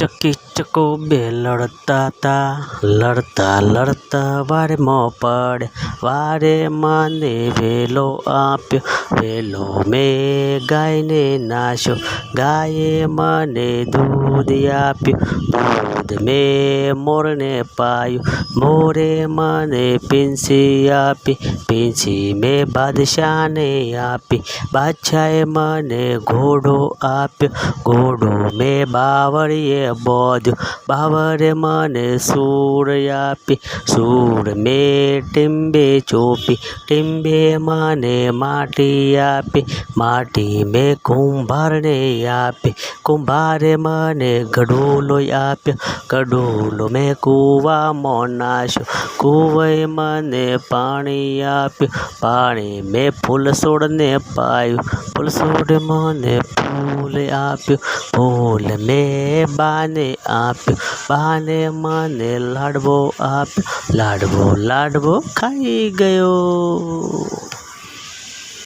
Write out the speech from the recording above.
चकी चको बे लड़ता लड़ता वारे मों पड़े वारे माने वेलो आप्यो वेलो में गाय ने नाश्यो गाये मने दूध आप्यो दूध में मोर ने पायो मोरे मने पींछी आपी पींछी में बादशाह ने आपी बादशाहे मने घोड़ो आप्यो घोड़ो में बावरिए बोध्यो बावरे मने सूर आपी सूर में टीम्बे चोपी टीम्बे मने माटी आपी माटी में कुंभार ने आपी कुंभारे मने गडोलो आप्यो गडोलो में कुवा मों नाश्यो कुवे मने पाणी आप्यो पाणी में फूलछोड़ ने पायो फूलछोड़ मने फूल आप्यो फूल में बाने आप्यो बाने मने लाडवो आप्यो लाडवो लाडवो खाई गयो।